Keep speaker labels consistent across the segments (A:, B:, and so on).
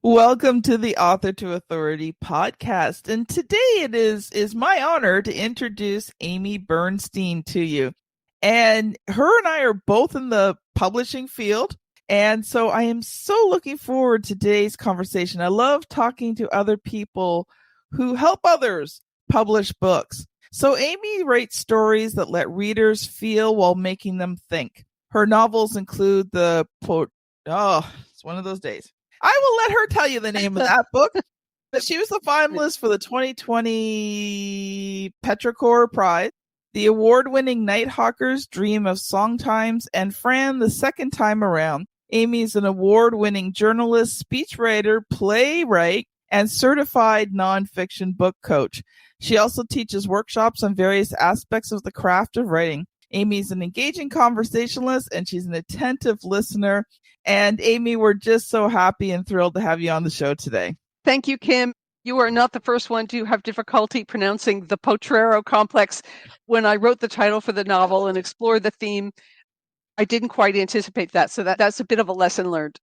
A: Welcome to the Author to Authority podcast. And today it is my honor to introduce Amy Bernstein to you. And her and I are both in the publishing field. And so I am so looking forward to today's conversation. I love talking to other people who help others publish books. So Amy writes stories that let readers feel while making them think. Her novels include it's one of those days. I will let her tell you the name of that book. But she was the finalist for the 2020 Petrichor Prize, the award-winning Nighthawker's Dream of Songtimes, and Fran the second time around. Amy is an award-winning journalist, speechwriter, playwright, and certified nonfiction book coach. She also teaches workshops on various aspects of the craft of writing. Amy's an engaging conversationalist, and she's an attentive listener. And Amy, we're just so happy and thrilled to have you on the show today.
B: Thank you, Kim. You are not the first one to have difficulty pronouncing the Potrero complex. When I wrote the title for the novel and explored the theme, I didn't quite anticipate that. So that's a bit of a lesson learned.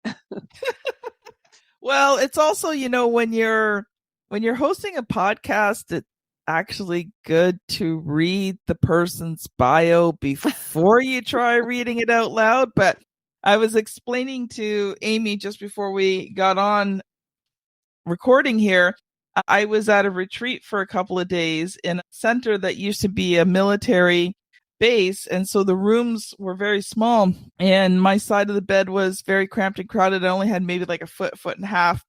A: Well, it's also, when you're hosting a podcast, it's actually good to read the person's bio before you try reading it out loud. But I was explaining to Amy just before we got on recording here, I was at a retreat for a couple of days in a center that used to be a military base. And so the rooms were very small and my side of the bed was very cramped and crowded. I only had maybe like a foot and a half.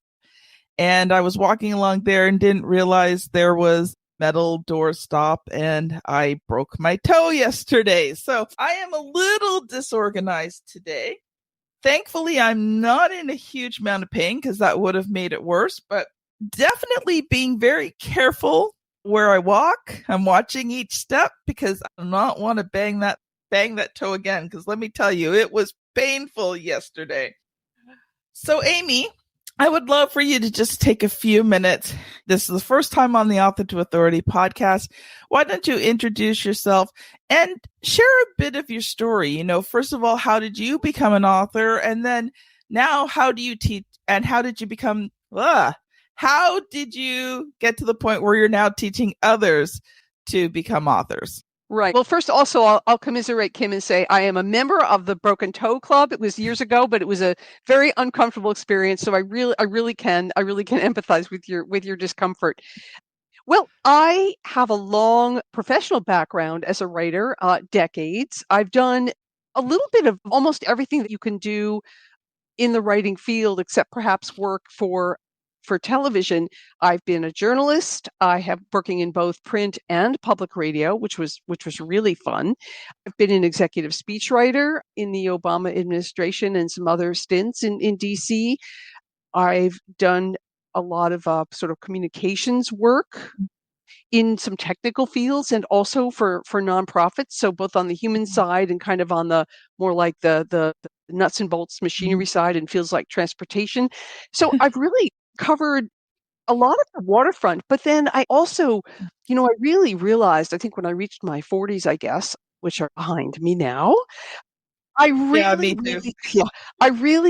A: And I was walking along there and didn't realize there was metal doorstop and I broke my toe yesterday. So I am a little disorganized today. Thankfully, I'm not in a huge amount of pain because that would have made it worse, but definitely being very careful where I walk. I'm watching each step because I do not want to bang that toe again, because let me tell you, it was painful yesterday. So Amy, I would love for you to just take a few minutes. This is the first time on the Author to Authority podcast. Why don't you introduce yourself and share a bit of your story? First of all, how did you become an author? And then now, how do you teach? And how did you become, how did you get to the point where you're now teaching others to become authors?
B: Right. Well, first, also, I'll commiserate Kim and say I am a member of the Broken Toe Club. It was years ago, but it was a very uncomfortable experience. So I really can empathize with your discomfort. Well, I have a long professional background as a writer, decades. I've done a little bit of almost everything that you can do in the writing field, except perhaps work for television. I've been a journalist. I have working in both print and public radio, which was really fun. I've been an executive speechwriter in the Obama administration and some other stints in DC. I've done a lot of sort of communications work in some technical fields and also for nonprofits. So both on the human side and kind of on the more like the nuts and bolts machinery side and feels like transportation. So I've really covered a lot of the waterfront, but then I also, I really realized, I think when I reached my 40s, I guess, which are behind me now, I really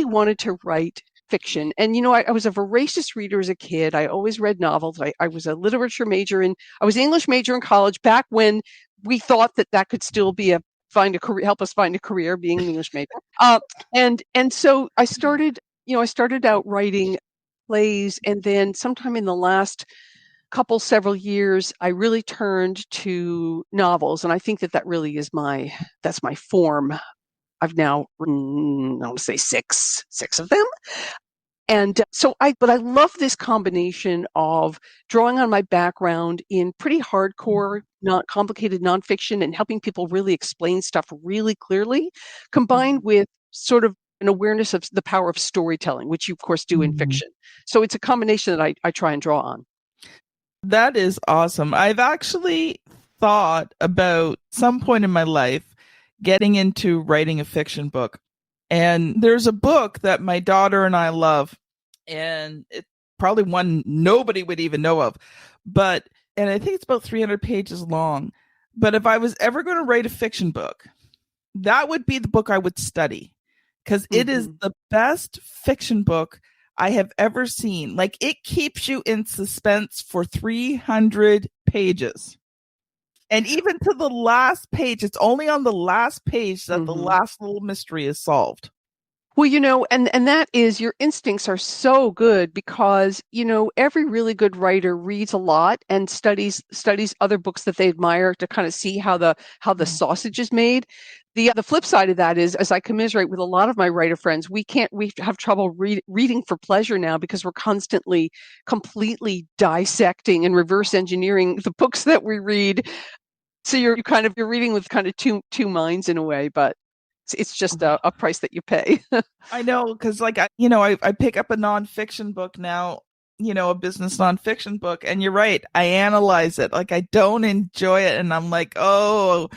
B: wanted to write fiction. And, I was a voracious reader as a kid. I always read novels. I was a literature major I was an English major in college back when we thought that could still be help us find a career being an English major. And so I started out writing plays, and then sometime in the last several years, I really turned to novels, and I think that really is that's my form. I've now written, I want to say six of them, and so I love this combination of drawing on my background in pretty hardcore, not complicated nonfiction, and helping people really explain stuff really clearly, combined with sort of an awareness of the power of storytelling, which you, of course, do in fiction. So it's a combination that I try and draw on.
A: That is awesome. I've actually thought about some point in my life getting into writing a fiction book. And there's a book that my daughter and I love, and it's probably one nobody would even know of. And I think it's about 300 pages long. But if I was ever going to write a fiction book, that would be the book I would study, because it is the best fiction book I have ever seen. Like, it keeps you in suspense for 300 pages. And even to the last page, it's only on the last page that the last little mystery is solved.
B: Well, and that is, your instincts are so good because, every really good writer reads a lot and studies other books that they admire to kind of see how the sausage is made. The flip side of that is, as I commiserate with a lot of my writer friends, we have trouble reading for pleasure now because we're constantly completely dissecting and reverse engineering the books that we read. So you're reading with kind of two minds in a way, but it's just a price that you pay.
A: I know, because I pick up a nonfiction book now, a business nonfiction book, and you're right, I analyze it. Like, I don't enjoy it, and I'm like, oh,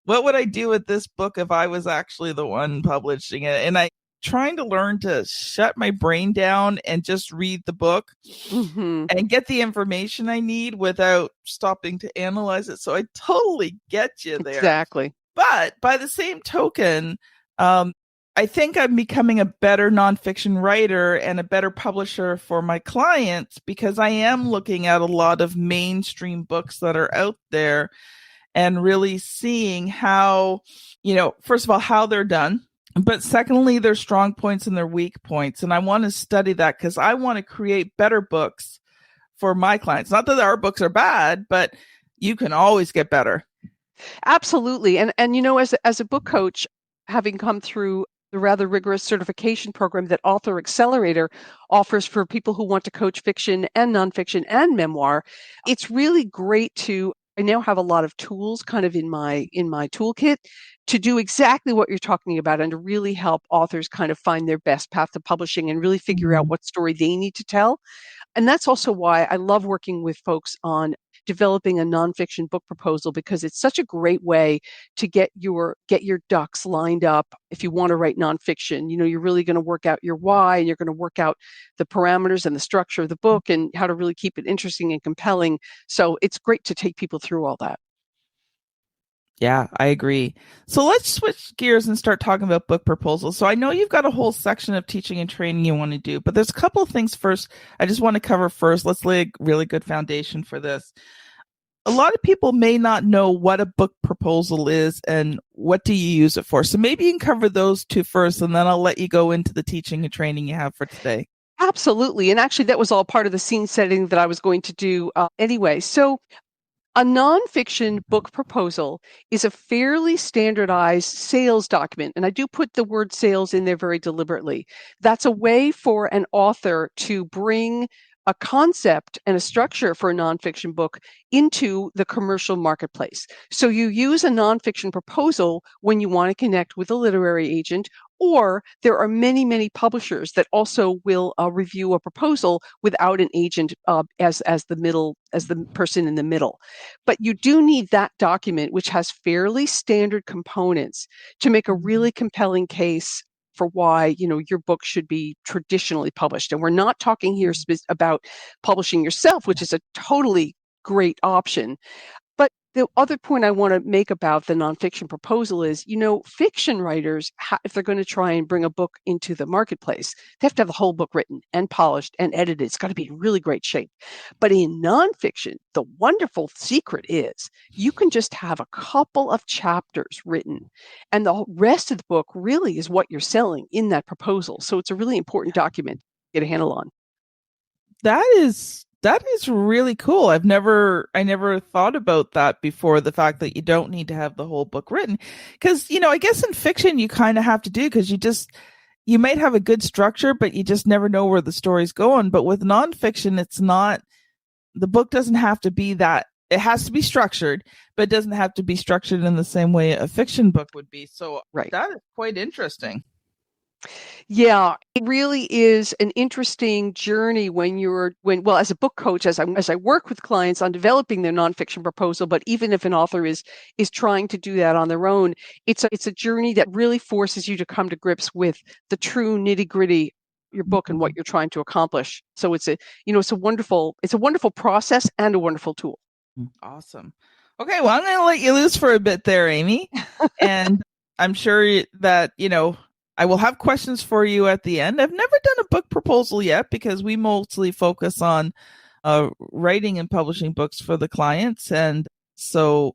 A: what would I do with this book if I was actually the one publishing it? And I trying to learn to shut my brain down and just read the book and get the information I need without stopping to analyze it. So I totally get you there.
B: Exactly.
A: But by the same token, I think I'm becoming a better nonfiction writer and a better publisher for my clients because I am looking at a lot of mainstream books that are out there and really seeing how, first of all, how they're done, but secondly, their strong points and their weak points. And I want to study that because I want to create better books for my clients. Not that our books are bad, but you can always get better.
B: Absolutely. And as a book coach, having come through the rather rigorous certification program that Author Accelerator offers for people who want to coach fiction and nonfiction and memoir, it's really great I now have a lot of tools kind of in my toolkit to do exactly what you're talking about and to really help authors kind of find their best path to publishing and really figure out what story they need to tell. And that's also why I love working with folks on developing a nonfiction book proposal, because it's such a great way to get your ducks lined up. If you want to write nonfiction, you're really going to work out your why, and you're going to work out the parameters and the structure of the book and how to really keep it interesting and compelling. So it's great to take people through all that.
A: Yeah, I agree. So let's switch gears and start talking about book proposals. So I know you've got a whole section of teaching and training you want to do, but there's a couple of things first I just want to cover first. Let's lay a really good foundation for this. A lot of people may not know what a book proposal is and what do you use it for. So maybe you can cover those two first, and then I'll let you go into the teaching and training you have for today.
B: Absolutely. And actually, that was all part of the scene setting that I was going to do anyway. So a nonfiction book proposal is a fairly standardized sales document. And I do put the word sales in there very deliberately. That's a way for an author to bring a concept and a structure for a nonfiction book into the commercial marketplace. So you use a nonfiction proposal when you want to connect with a literary agent, or there are many, many publishers that also will review a proposal without an agent as the person in the middle. But you do need that document, which has fairly standard components, to make a really compelling case for why your book should be traditionally published. And we're not talking here about publishing yourself, which is a totally great option. But the other point I want to make about the nonfiction proposal is, fiction writers, if they're going to try and bring a book into the marketplace, they have to have the whole book written and polished and edited. It's got to be in really great shape. But in nonfiction, the wonderful secret is you can just have a couple of chapters written, and the rest of the book really is what you're selling in that proposal. So it's a really important document to get a handle on.
A: That is really cool. I never thought about that before, the fact that you don't need to have the whole book written. Because, I guess in fiction you kind of have to do, because you might have a good structure, but you just never know where the story's going. But with nonfiction, it's not, the book doesn't have to be that. It has to be structured, but it doesn't have to be structured in the same way a fiction book would be. So
B: right.
A: That is quite interesting.
B: Yeah, it really is an interesting journey as a book coach, as I work with clients on developing their nonfiction proposal, but even if an author is trying to do that on their own, it's a journey that really forces you to come to grips with the true nitty-gritty of your book and what you're trying to accomplish. So it's a wonderful process and a wonderful tool.
A: Awesome. Okay, well, I'm going to let you loose for a bit there, Amy. And I'm sure that, I will have questions for you at the end. I've never done a book proposal yet because we mostly focus on writing and publishing books for the clients. And so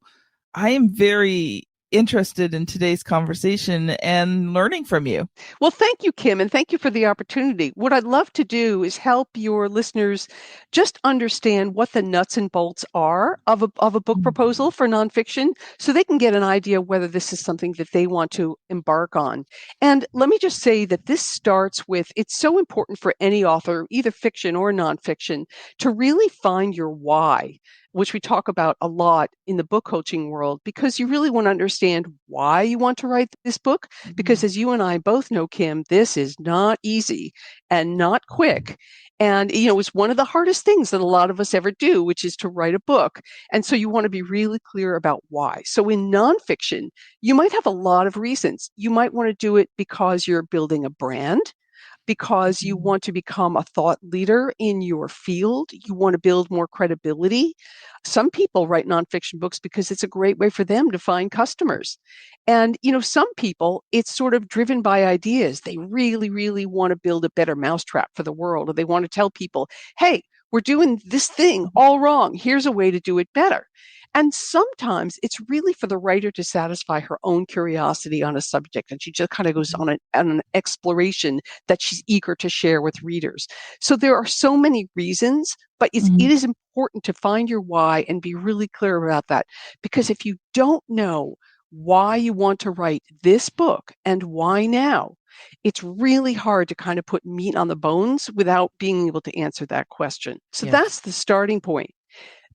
A: I am very interested in today's conversation and learning from you.
B: Well, thank you, Kim, and thank you for the opportunity. What I'd love to do is help your listeners just understand what the nuts and bolts are of a book proposal for nonfiction so they can get an idea whether this is something that they want to embark on. And let me just say that this starts with, it's so important for any author, either fiction or nonfiction, to really find your why, which we talk about a lot in the book coaching world, because you really want to understand why you want to write this book. Because as you and I both know, Kim, this is not easy and not quick. And, it's one of the hardest things that a lot of us ever do, which is to write a book. And so you want to be really clear about why. So in nonfiction, you might have a lot of reasons. You might want to do it because you're building a brand, because you want to become a thought leader in your field. You want to build more credibility. Some people write nonfiction books because it's a great way for them to find customers. And, some people, it's sort of driven by ideas. They really, really want to build a better mousetrap for the world, or they want to tell people, hey, we're doing this thing all wrong. Here's a way to do it better. And sometimes it's really for the writer to satisfy her own curiosity on a subject. And she just kind of goes on an exploration that she's eager to share with readers. So there are so many reasons, but it is important to find your why and be really clear about that. Because if you don't know why you want to write this book and why now, it's really hard to kind of put meat on the bones without being able to answer that question. So that's the starting point.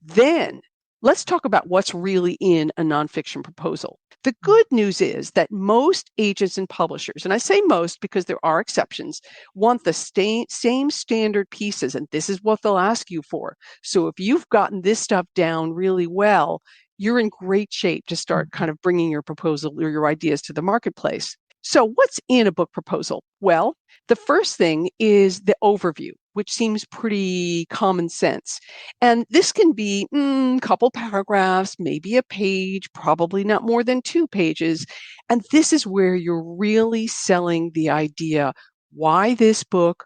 B: Then let's talk about what's really in a nonfiction proposal. The good news is that most agents and publishers, and I say most because there are exceptions, want the same standard pieces, and this is what they'll ask you for. So if you've gotten this stuff down really well, you're in great shape to start kind of bringing your proposal or your ideas to the marketplace. So what's in a book proposal? Well, the first thing is the overview, which seems pretty common sense. And this can be a couple paragraphs, maybe a page, probably not more than 2 pages. And this is where you're really selling the idea. Why this book?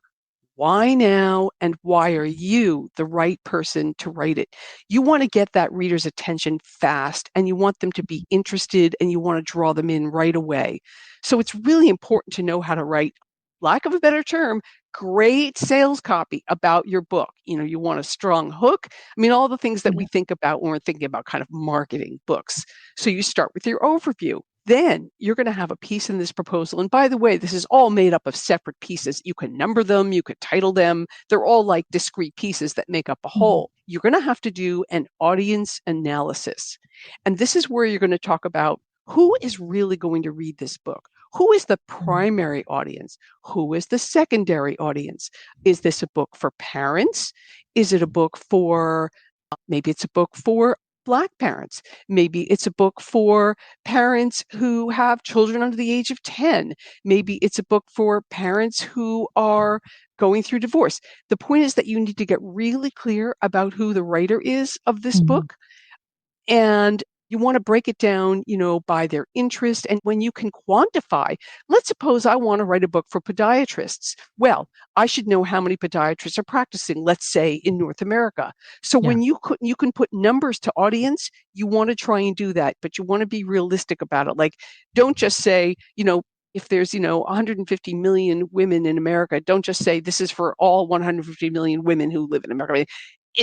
B: Why now? And why are you the right person to write it? You want to get that reader's attention fast, and you want them to be interested, and you want to draw them in right away. So it's really important to know how to write, lack of a better term, great sales copy about your book. You want a strong hook. I mean, all the things that we think about when we're thinking about kind of marketing books. So you start with your overview. Then you're going to have a piece in this proposal. And by the way, this is all made up of separate pieces. You can number them, you could title them. They're all like discrete pieces that make up a whole. You're going to have to do an audience analysis. And this is where you're going to talk about who is really going to read this book. Who is the primary audience? Who is the secondary audience? Is this a book for parents? Is it a book for, maybe it's a book for Black parents. Maybe it's a book for parents who have children under the age of 10. Maybe it's a book for parents who are going through divorce. The point is that you need to get really clear about who the writer is of this book. And you want to break it down, by their interest. And when you can quantify, let's suppose I want to write a book for podiatrists. Well, I should know how many podiatrists are practicing, let's say in North America. So when you can put numbers to audience, you want to try and do that, but you want to be realistic about it. Like, don't just say, if there's, 150 million women in America, don't just say this is for all 150 million women who live in America.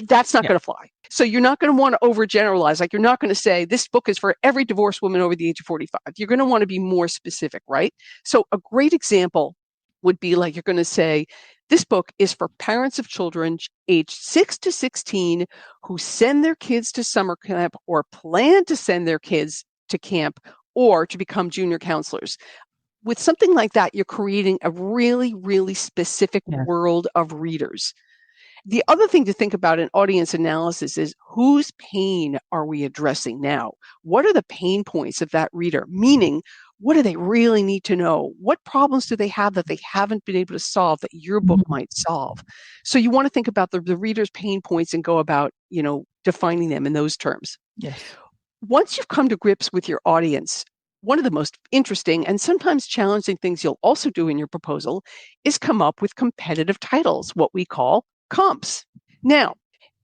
B: That's not going to fly. So you're not going to want to overgeneralize. Like, you're not going to say this book is for every divorced woman over the age of 45. You're going to want to be more specific, right? So a great example would be like, you're going to say, this book is for parents of children aged 6 to 16 who send their kids to summer camp or plan to send their kids to camp or to become junior counselors. With something like that, you're creating a really, really specific world of readers. The other thing to think about in audience analysis is, whose pain are we addressing now? What are the pain points of that reader? Meaning, what do they really need to know? What problems do they have that they haven't been able to solve that your book might solve? So you want to think about the reader's pain points and go about, defining them in those terms.
A: Yes.
B: Once you've come to grips with your audience, one of the most interesting and sometimes challenging things you'll also do in your proposal is come up with competitive titles, what we call comps. Now,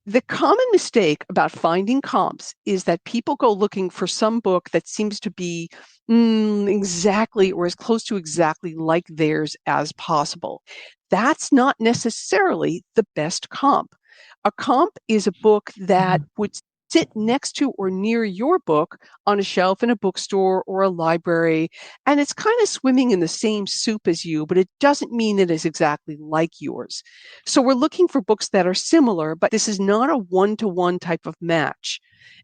B: the common mistake about finding comps is that people go looking for some book that seems to be exactly or as close to exactly like theirs as possible. That's not necessarily the best comp. A comp is a book that would sit next to or near your book on a shelf in a bookstore or a library, and it's kind of swimming in the same soup as you, but it doesn't mean it is exactly like yours. So we're looking for books that are similar, but this is not a one-to-one type of match.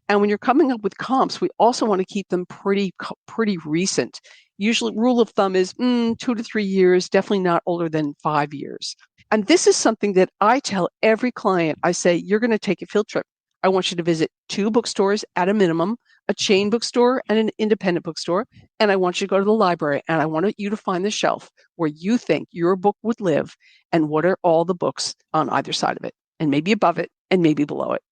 B: And when you're coming up with comps, we also want to keep them pretty recent. Usually, rule of thumb is 2 to 3 years, definitely not older than 5 years. And this is something that I tell every client. I say, you're going to take a field trip. I want you to visit 2 bookstores at a minimum, a chain bookstore and an independent bookstore. And I want you to go to the library, and I want you to find the shelf where you think your book would live and what are all the books on either side of it, and maybe above it and maybe below it.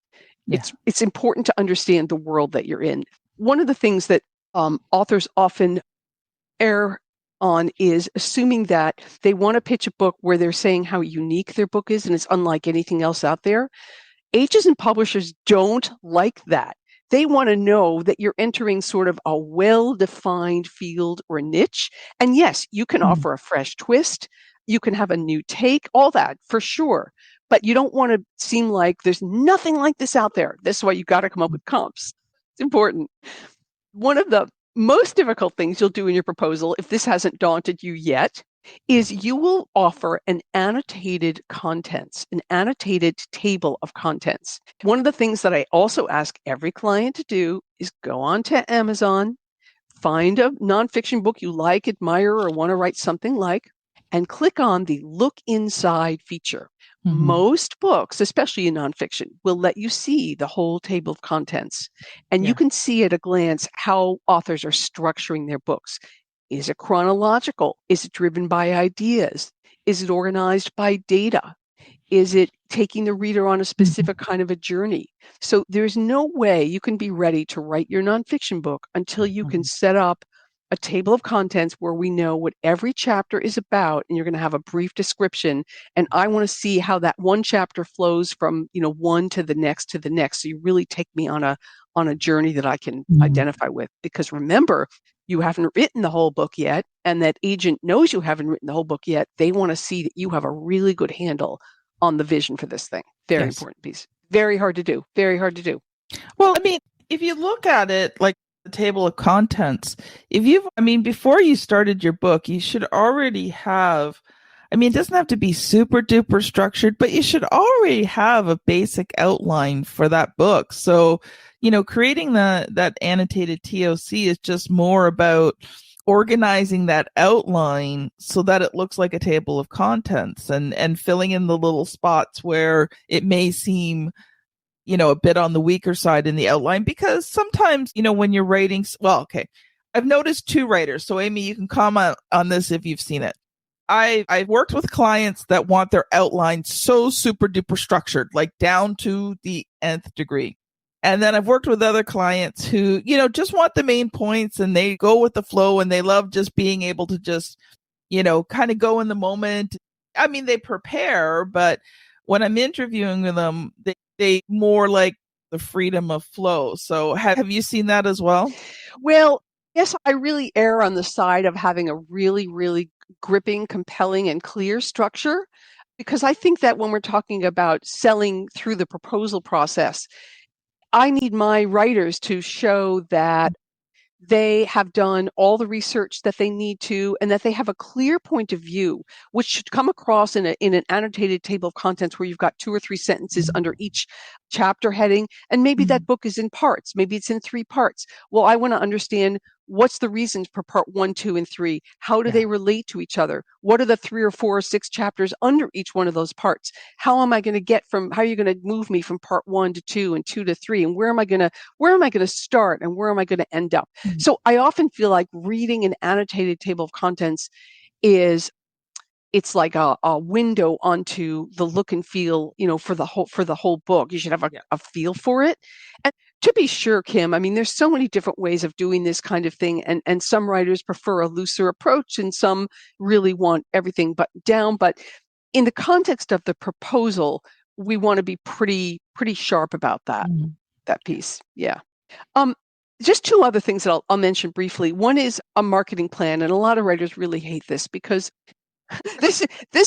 B: Yeah. It's important to understand the world that you're in. One of the things that authors often err on is assuming that they want to pitch a book where they're saying how unique their book is and it's unlike anything else out there. Agents and publishers don't like that. They want to know that you're entering sort of a well-defined field or niche. And yes, you can offer a fresh twist. You can have a new take, all that for sure. But you don't want to seem like there's nothing like this out there. That's why you got to come up with comps. It's important. One of the most difficult things you'll do in your proposal, if this hasn't daunted you yet, is you will offer an annotated contents, an annotated table of contents. One of the things that I also ask every client to do is go on to Amazon, find a nonfiction book you like, admire, or want to write something like, and click on the Look Inside feature. Most books, especially in nonfiction, will let you see the whole table of contents. And you can see at a glance how authors are structuring their books. Is it chronological? Is it driven by ideas? Is it organized by data? Is it taking the reader on a specific kind of a journey? So there's no way you can be ready to write your nonfiction book until you can set up a table of contents where we know what every chapter is about, and you're going to have a brief description. And I want to see how that one chapter flows from, one to the next to the next. So you really take me on a journey that I can identify with. Because remember, you haven't written the whole book yet, and that agent knows you haven't written the whole book yet. They want to see that you have a really good handle on the vision for this thing. Very important piece. Very hard to do. Very hard to do.
A: Well, I mean, if you look at it like the table of contents, before you started your book, you should already have, it doesn't have to be super duper structured, but you should already have a basic outline for that book. So, creating that annotated TOC is just more about organizing that outline so that it looks like a table of contents and filling in the little spots where it may seem a bit on the weaker side in the outline, because sometimes, when you're writing, I've noticed 2 writers. So Amy, you can comment on this if you've seen it. I've worked with clients that want their outline so super duper structured, like down to the nth degree. And then I've worked with other clients who, just want the main points and they go with the flow and they love just being able to just, kind of go in the moment. They prepare, but when I'm interviewing with them, they more like the freedom of flow. So have you seen that as well?
B: Well, yes, I really err on the side of having a really, really gripping, compelling, and clear structure, because I think that when we're talking about selling through the proposal process, I need my writers to show that they have done all the research that they need to, and that they have a clear point of view, which should come across in an annotated table of contents where you've got 2 or 3 sentences under each chapter heading. And maybe that book is in parts. Maybe it's in 3 parts. Well, I want to understand what's the reasons for part 1, 2, and 3. How do they relate to each other? What are the 3 or 4 or 6 chapters under each one of those parts? How are you going to move me from part 1 to 2 and 2 to 3? And where am I going to start and where am I going to end up? So I often feel like reading an annotated table of contents it's like a window onto the look and feel, for the whole book. You should have a feel for it. And To be sure, Kim, I mean, there's so many different ways of doing this kind of thing, and some writers prefer a looser approach, and some really want everything but down. But in the context of the proposal, we want to be pretty sharp about that piece. Yeah. Just two other things that I'll mention briefly. One is a marketing plan, and a lot of writers really hate this because this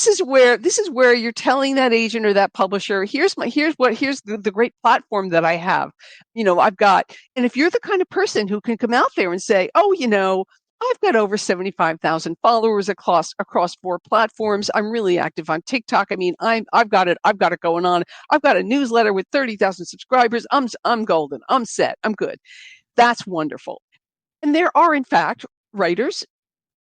B: is where you're telling that agent or that publisher, here's the great platform that I have. I've got, and if you're the kind of person who can come out there and say, oh, I've got over 75,000 followers across 4 platforms. I'm really active on TikTok. I mean, I've got it going on. I've got a newsletter with 30,000 subscribers. I'm golden. I'm set. I'm good. That's wonderful. And there are, in fact, writers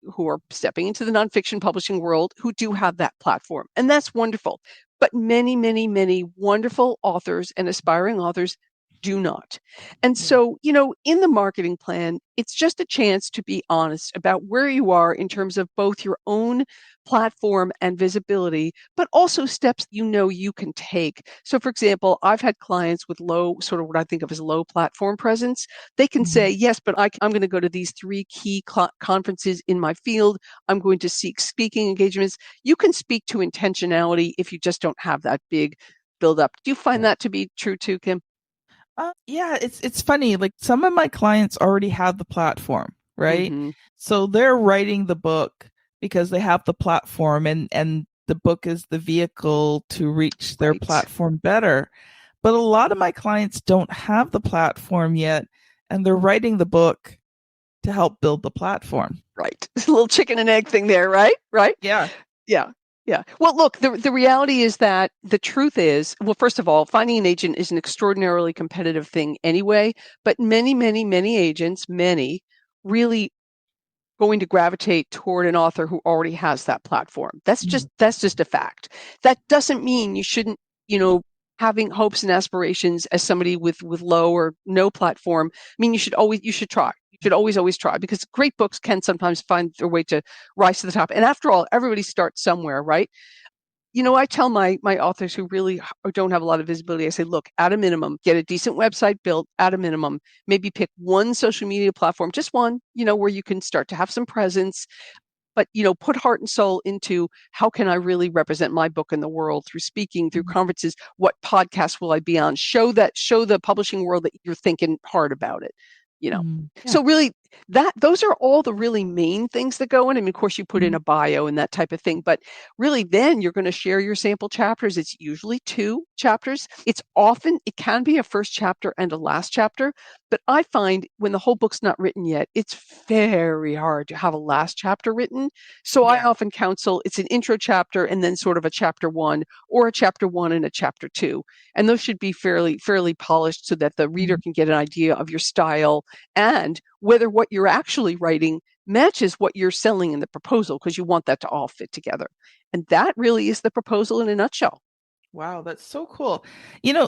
B: who are stepping into the nonfiction publishing world who do have that platform. And that's wonderful. But many, many, many wonderful authors and aspiring authors do not. And so, in the marketing plan, it's just a chance to be honest about where you are in terms of both your own platform and visibility, but also steps you can take. So, for example, I've had clients with low, sort of what I think of as low platform presence. They can say, yes, but I'm going to go to these 3 key conferences in my field. I'm going to seek speaking engagements. You can speak to intentionality if you just don't have that big build up. Do you find that to be true too, Kim?
A: Yeah, it's funny. Like some of my clients already have the platform, right? Mm-hmm. So they're writing the book because they have the platform, and the book is the vehicle to reach their platform better. But a lot of my clients don't have the platform yet, and they're writing the book to help build the platform.
B: Right. A little chicken and egg thing there, right? Right?
A: Yeah.
B: Yeah. Yeah. Well, look, the reality is that the truth is, well, first of all, finding an agent is an extraordinarily competitive thing anyway, but many, many, many agents, really going to gravitate toward an author who already has that platform. That's just a fact. That doesn't mean you shouldn't, having hopes and aspirations as somebody with low or no platform. I mean, you should try. You should always try, because great books can sometimes find their way to rise to the top. And after all, everybody starts somewhere, right? I tell my authors who really don't have a lot of visibility, I say, look, at a minimum, get a decent website built. At a minimum, maybe pick one social media platform, just one, where you can start to have some presence. But, put heart and soul into how can I really represent my book in the world through speaking, through conferences? What podcasts will I be on? Show the publishing world that you're thinking hard about it. Yeah. So really, those are all the really main things that go in. I mean, of course, you put in a bio and that type of thing, but really then you're going to share your sample chapters. It's usually 2 chapters. It can be a first chapter and a last chapter, but I find when the whole book's not written yet, it's very hard to have a last chapter written. So I often counsel it's an intro chapter and then sort of a chapter 1, or a chapter 1 and a chapter 2. And those should be fairly polished so that the reader can get an idea of your style and whether what you're actually writing matches what you're selling in the proposal, because you want that to all fit together. And that really is the proposal in a nutshell.
A: Wow, that's so cool.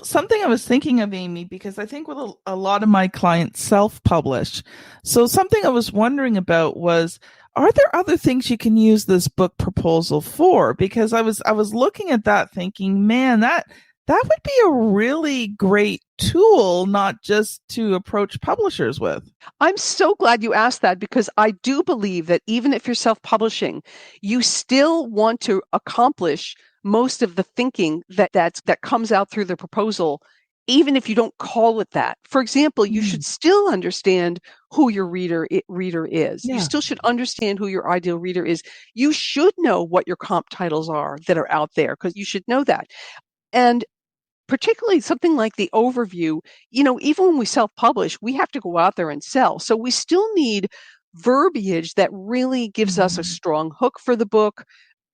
A: Something I was thinking of, Amy, because I think with a lot of my clients self-publish. So something I was wondering about was, are there other things you can use this book proposal for? Because I was looking at that thinking, man, that would be a really great tool, not just to approach publishers with.
B: I'm so glad you asked that, because I do believe that even if you're self-publishing, you still want to accomplish most of the thinking that comes out through the proposal, even if you don't call it that. For example, you should still understand who your reader is. Yeah. You still should understand who your ideal reader is. You should know what your comp titles are that are out there, because you should know that. And particularly something like the overview, even when we self-publish, we have to go out there and sell. So we still need verbiage that really gives us a strong hook for the book,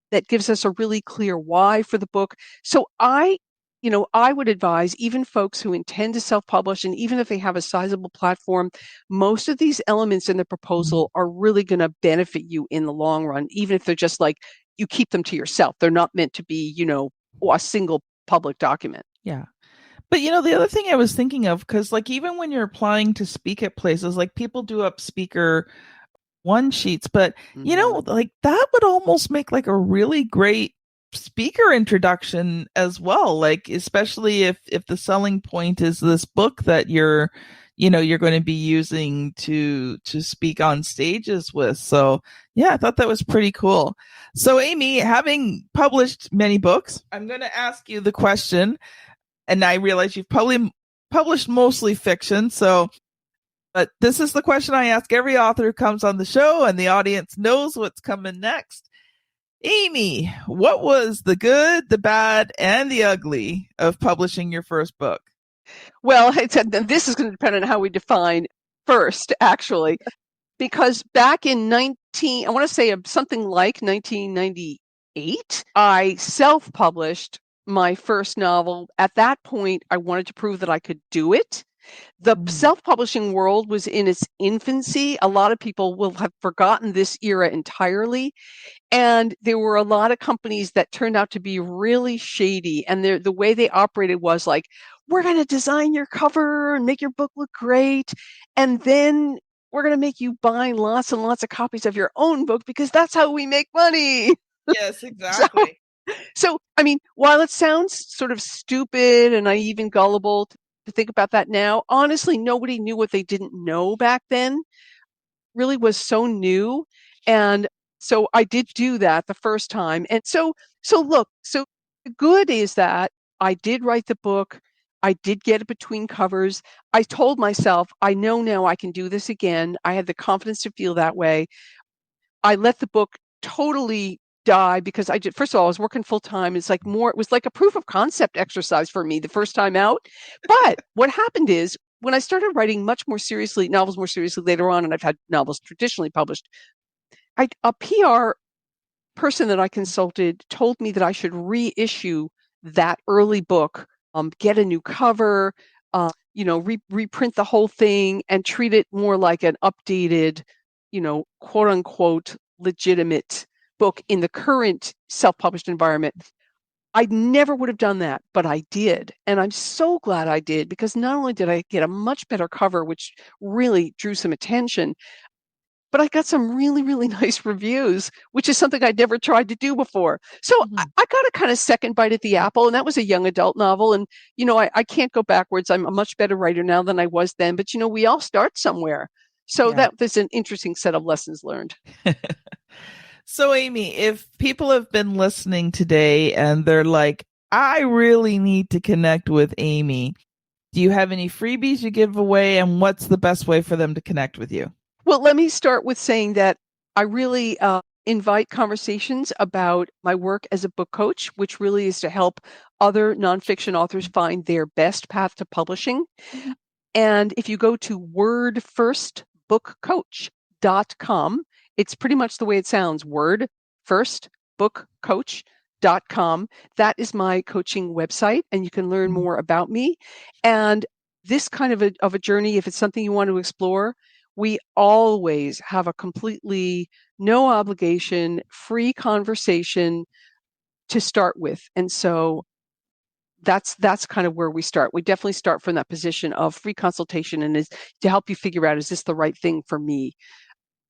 B: that gives us a really clear why for the book. So I would advise even folks who intend to self-publish, and even if they have a sizable platform, most of these elements in the proposal are really going to benefit you in the long run, even if they're just like, you keep them to yourself. They're not meant to be, a single public document.
A: Yeah. But the other thing I was thinking of, because like even when you're applying to speak at places, like people do up speaker one sheets, but like that would almost make like a really great speaker introduction as well, like especially if the selling point is this book that you're going to be using to speak on stages with. So yeah, I thought that was pretty cool. So Amy, having published many books, I'm going to ask you the question, and I realize you've probably published mostly fiction, but this is the question I ask every author who comes on the show, and the audience knows what's coming next. Amy, what was the good, the bad, and the ugly of publishing your first book?
B: Well, this is going to depend on how we define first, actually, because back in I want to say something like 1998, I self-published my first novel. At that point, I wanted to prove that I could do it. The self-publishing world was in its infancy. A lot of people will have forgotten this era entirely. And there were a lot of companies that turned out to be really shady. And the way they operated was like, we're going to design your cover and make your book look great. And then we're going to make you buy lots and lots of copies of your own book because that's how we make money.
A: Yes, exactly.
B: So, I mean, while it sounds sort of stupid and naive and gullible to think about that now, honestly, nobody knew what they didn't know back then. Really was so new. And so I did do that the first time. And so look, so the good is that I did write the book. I did get it between covers. I told myself, I know now I can do this again. I had the confidence to feel that way. I let the book totally die because first of all, I was working full time. It was like a proof of concept exercise for me the first time out. But what happened is when I started writing novels more seriously later on, and I've had novels traditionally published, a PR person that I consulted told me that I should reissue that early book, get a new cover, reprint the whole thing and treat it more like an updated, quote unquote, legitimate book in the current self-published environment. I never would have done that, but I did. And I'm so glad I did, because not only did I get a much better cover, which really drew some attention, but I got some really, really nice reviews, which is something I'd never tried to do before. So I got a kind of second bite at the apple, and that was a young adult novel. And, I can't go backwards. I'm a much better writer now than I was then, but, we all start somewhere. So there's an interesting set of lessons learned.
A: So Amy, if people have been listening today and they're like, I really need to connect with Amy, do you have any freebies you give away, and what's the best way for them to connect with you?
B: Well, let me start with saying that I really invite conversations about my work as a book coach, which really is to help other nonfiction authors find their best path to publishing. And if you go to wordfirstbookcoach.com, it's pretty much the way it sounds, wordfirstbookcoach.com. That is my coaching website, and you can learn more about me. And this kind of a journey, if it's something you want to explore, we always have a completely no obligation, free conversation to start with. And so that's kind of where we start. We definitely start from that position of free consultation, and is to help you figure out, is this the right thing for me?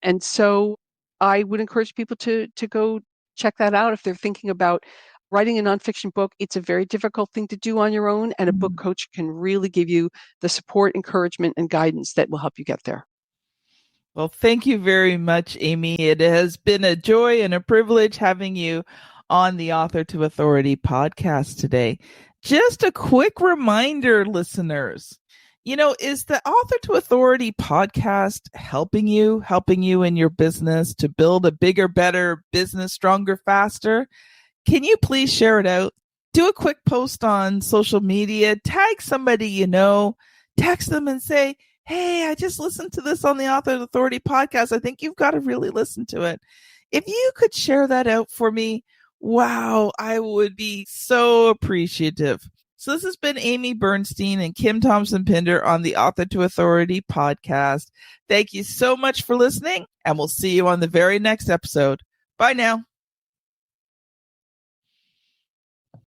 B: And so I would encourage people to go check that out if they're thinking about writing a nonfiction book. It's a very difficult thing to do on your own, and a book coach can really give you the support, encouragement, and guidance that will help you get there.
A: Well, thank you very much, Amy. It has been a joy and a privilege having you on the Author to Authority podcast today. Just a quick reminder, listeners, is the Author to Authority podcast helping you in your business to build a bigger, better business, stronger, faster? Can you please share it out? Do a quick post on social media, tag somebody text them and say, hey, I just listened to this on the Author to Authority podcast. I think you've got to really listen to it. If you could share that out for me, wow, I would be so appreciative. So this has been Amy Bernstein and Kim Thompson-Pinder on the Author to Authority podcast. Thank you so much for listening, and we'll see you on the very next episode. Bye now.